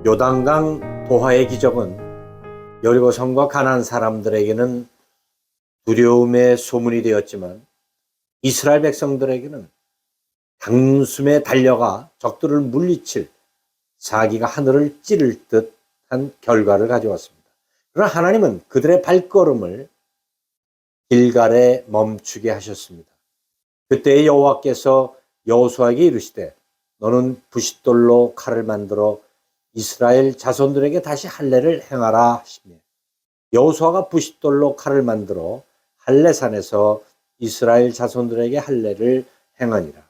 요단강 도하의 기적은 여리고성과 가나안 사람들에게는 두려움의 소문이 되었지만 이스라엘 백성들에게는 단숨에 달려가 적들을 물리칠 사기가 하늘을 찌를 듯한 결과를 가져왔습니다. 그러나 하나님은 그들의 발걸음을 길갈에 멈추게 하셨습니다. 그때 여호와께서 여호수아에게 이르시되 너는 부싯돌로 칼을 만들어 이스라엘 자손들에게 다시 할례를 행하라 하시며 여호수아가 부싯돌로 칼을 만들어 할례산에서 이스라엘 자손들에게 할례를 행하니라.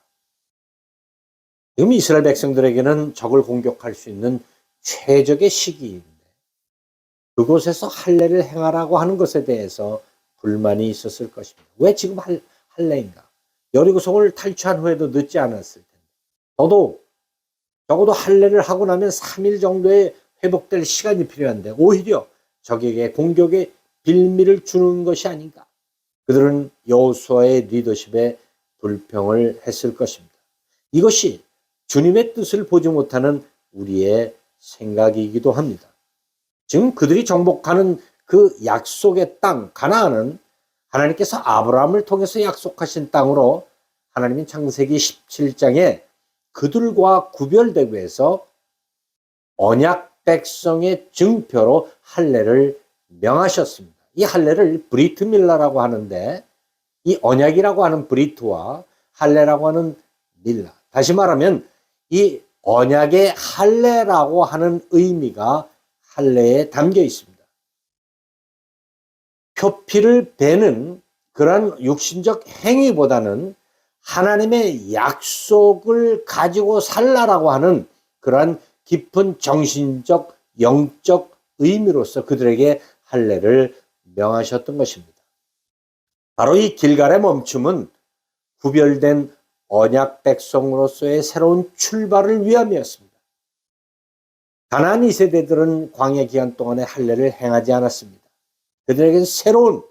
지금 이스라엘 백성들에게는 적을 공격할 수 있는 최적의 시기인데 그곳에서 할례를 행하라고 하는 것에 대해서 불만이 있었을 것입니다. 왜 지금 할례인가? 여리고성을 탈취한 후에도 늦지 않았을 텐데. 적어도 할례를 하고 나면 3일 정도의 회복될 시간이 필요한데 오히려 적에게 공격의 빌미를 주는 것이 아닌가. 그들은 여호수아의 리더십에 불평을 했을 것입니다. 이것이 주님의 뜻을 보지 못하는 우리의 생각이기도 합니다. 지금 그들이 정복하는 그 약속의 땅 가나안은 하나님께서 아브라함을 통해서 약속하신 땅으로 하나님은 창세기 17장에 그들과 구별되기 위해서 언약 백성의 증표로 할례를 명하셨습니다. 이 할례를 브리트 밀라라고 하는데 이 언약이라고 하는 브리트와 할례라고 하는 밀라, 다시 말하면 이 언약의 할례라고 하는 의미가 할례에 담겨 있습니다. 표피를 베는 그런 육신적 행위보다는 하나님의 약속을 가지고 살라라고 하는 그러한 깊은 정신적, 영적 의미로서 그들에게 할례를 명하셨던 것입니다. 바로 이 길갈의 멈춤은 구별된 언약 백성으로서의 새로운 출발을 위함이었습니다. 가나안 2세대들은 광야 기간 동안에 할례를 행하지 않았습니다. 그들에게는 새로운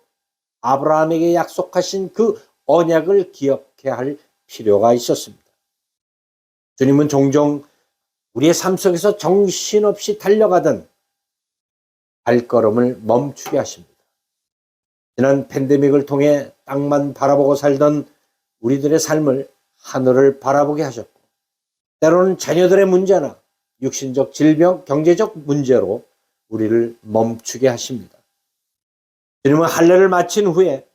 아브라함에게 약속하신 그 언약을 기억해야 할 필요가 있었습니다. 주님은 종종 우리의 삶 속에서 정신없이 달려가던 발걸음을 멈추게 하십니다. 지난 팬데믹을 통해 땅만 바라보고 살던 우리들의 삶을 하늘을 바라보게 하셨고 때로는 자녀들의 문제나 육신적 질병, 경제적 문제로 우리를 멈추게 하십니다. 주님은 할례를 마친 후에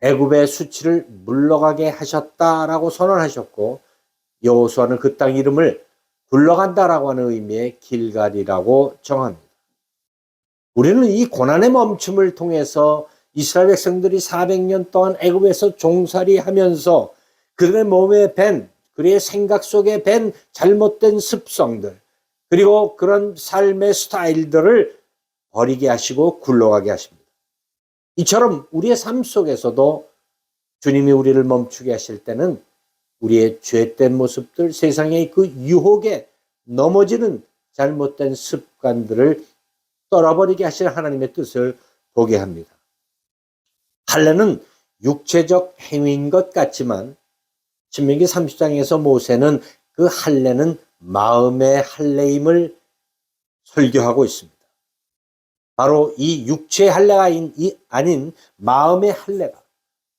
애굽의 수치를 물러가게 하셨다라고 선언하셨고 여호수아는 그 땅 이름을 굴러간다라고 하는 의미의 길갈이라고 정합니다. 우리는 이 고난의 멈춤을 통해서 이스라엘 백성들이 400년 동안 애굽에서 종살이하면서 그들의 몸에 밴, 그들의 생각 속에 밴 잘못된 습성들, 그리고 그런 삶의 스타일들을 버리게 하시고 굴러가게 하십니다. 이처럼 우리의 삶 속에서도 주님이 우리를 멈추게 하실 때는 우리의 죄된 모습들, 세상의 그 유혹에 넘어지는 잘못된 습관들을 떨어버리게 하실 하나님의 뜻을 보게 합니다. 할례는 육체적 행위인 것 같지만 신명기 30장에서 모세는 그 할례는 마음의 할례임을 설교하고 있습니다. 바로 이 육체의 할례가 아닌 마음의 할례가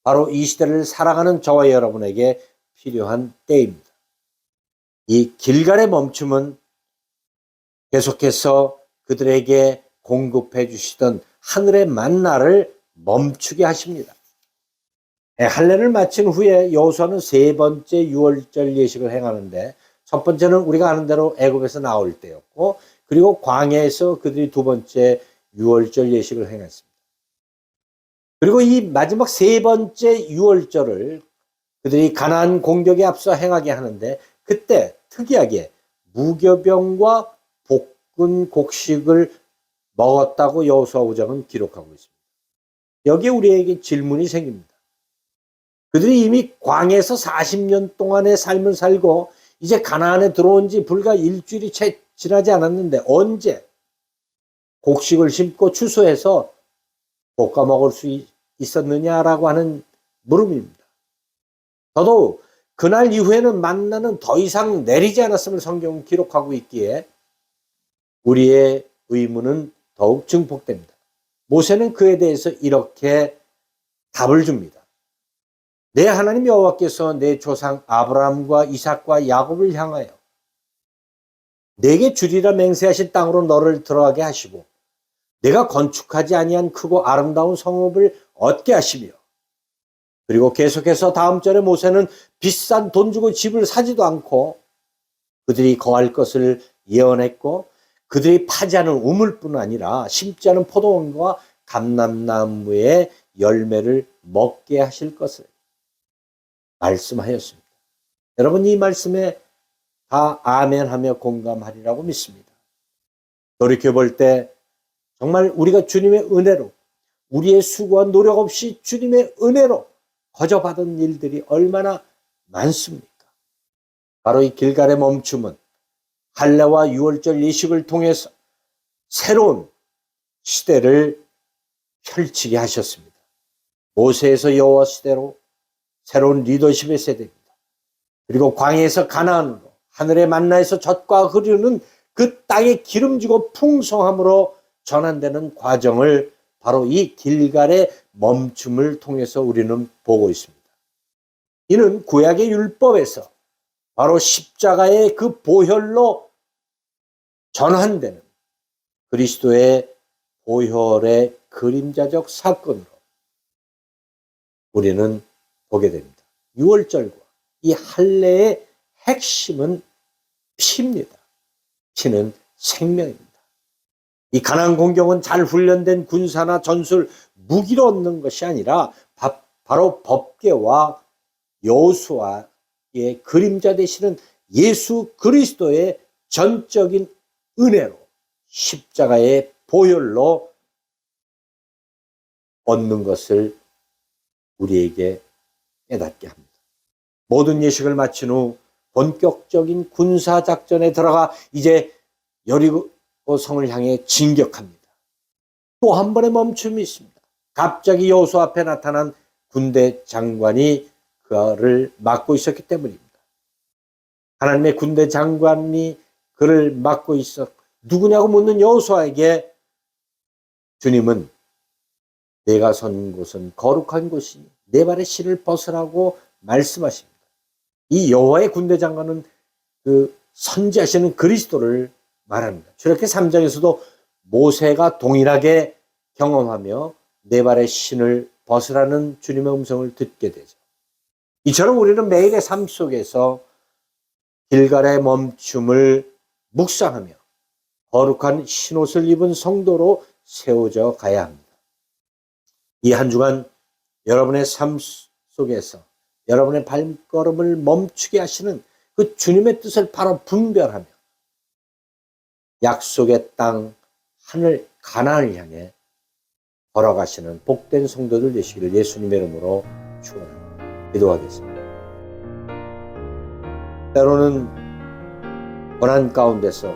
바로 이 시대를 살아가는 저와 여러분에게 필요한 때입니다. 이 길갈의 멈춤은 계속해서 그들에게 공급해 주시던 하늘의 만나를 멈추게 하십니다. 할례를 마친 후에 여호수아는 세 번째 유월절 예식을 행하는데 첫 번째는 우리가 아는 대로 애굽에서 나올 때였고 그리고 광야에서 그들이 두 번째 유월절 예식을 행했습니다. 그리고 이 마지막 세 번째 유월절을 그들이 가나안 공격에 앞서 행하게 하는데 그때 특이하게 무교병과 볶은 곡식을 먹었다고 여호수아 5장은 기록하고 있습니다. 여기에 우리에게 질문이 생깁니다. 그들이 이미 광야에서 40년 동안의 삶을 살고 이제 가나안에 들어온 지 불과 일주일이 채 지나지 않았는데 언제 곡식을 심고 추수해서 볶아 먹을 수 있었느냐라고 하는 물음입니다. 더더욱 그날 이후에는 만나는 더 이상 내리지 않았음을 성경은 기록하고 있기에 우리의 의무는 더욱 증폭됩니다. 모세는 그에 대해서 이렇게 답을 줍니다. 내 하나님 여호와께서 내 조상 아브라함과 이삭과 야곱을 향하여 내게 주리라 맹세하신 땅으로 너를 들어가게 하시고 내가 건축하지 아니한 크고 아름다운 성읍을 얻게 하시며, 그리고 계속해서 다음 절에 모세는 비싼 돈 주고 집을 사지도 않고 그들이 거할 것을 예언했고, 그들이 파지 않은 우물뿐 아니라 심지 않은 포도원과 감람나무의 열매를 먹게 하실 것을 말씀하였습니다. 여러분, 이 말씀에 다 아멘하며 공감하리라고 믿습니다. 돌이켜볼 때 정말 우리가 주님의 은혜로, 우리의 수고와 노력 없이 주님의 은혜로 거저받은 일들이 얼마나 많습니까? 바로 이 길갈의 멈춤은 할례와 유월절 예식을 통해서 새로운 시대를 펼치게 하셨습니다. 모세에서 여호와 시대로 새로운 리더십의 세대입니다. 그리고 광야에서 가나안으로, 하늘의 만나에서 젖과 흐르는 그 땅의 기름지고 풍성함으로 전환되는 과정을 바로 이 길갈의 멈춤을 통해서 우리는 보고 있습니다. 이는 구약의 율법에서 바로 십자가의 그 보혈로 전환되는 그리스도의 보혈의 그림자적 사건으로 우리는 보게 됩니다. 유월절과 이 할례의 핵심은 피입니다. 피는 생명입니다. 이 가나안 공격은 잘 훈련된 군사나 전술, 무기로 얻는 것이 아니라 바로 법궤와 여호수아의 그림자 되시는 예수 그리스도의 전적인 은혜로, 십자가의 보혈로 얻는 것을 우리에게 깨닫게 합니다. 모든 예식을 마친 후 본격적인 군사작전에 들어가 이제 여리고성을 향해 진격합니다. 또 한 번의 멈춤이 있습니다. 갑자기 여호수아 앞에 나타난 군대 장관이 그를 막고 있었기 때문입니다. 하나님의 군대 장관이 그를 막고 있어 누구냐고 묻는 여호수아에게 주님은 내가 선 곳은 거룩한 곳이니 내 발의 실을 벗으라고 말씀하십니다. 이 여호와의 군대 장관은 그 선지하시는 그리스도를 말합니다. 출애굽기 3장에서도 모세가 동일하게 경험하며 내 발의 신을 벗으라는 주님의 음성을 듣게 되죠. 이처럼 우리는 매일의 삶 속에서 길갈의 멈춤을 묵상하며 거룩한 신옷을 입은 성도로 세워져 가야 합니다. 이 한 주간 여러분의 삶 속에서 여러분의 발걸음을 멈추게 하시는 그 주님의 뜻을 바로 분별하며 약속의 땅 하늘 가나안을 향해 걸어가시는 복된 성도들 되시기를 예수님의 이름으로 축원합니다. 기도하겠습니다. 때로는 고난 가운데서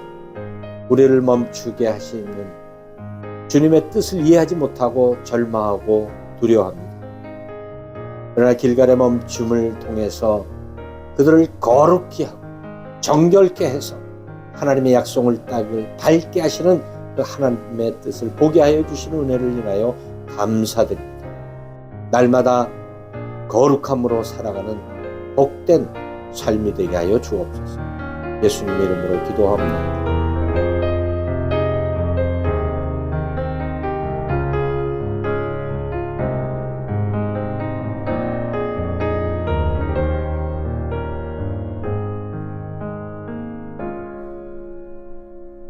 우리를 멈추게 하시는 주님의 뜻을 이해하지 못하고 절망하고 두려워합니다. 그러나 길갈의 멈춤을 통해서 그들을 거룩히 하고 정결케 해서 하나님의 약속을 땅을 밟게 하시는 그 하나님의 뜻을 보게 하여 주시는 은혜를 인하여 감사드립니다. 날마다 거룩함으로 살아가는 복된 삶이 되게 하여 주옵소서. 예수님의 이름으로 기도합니다.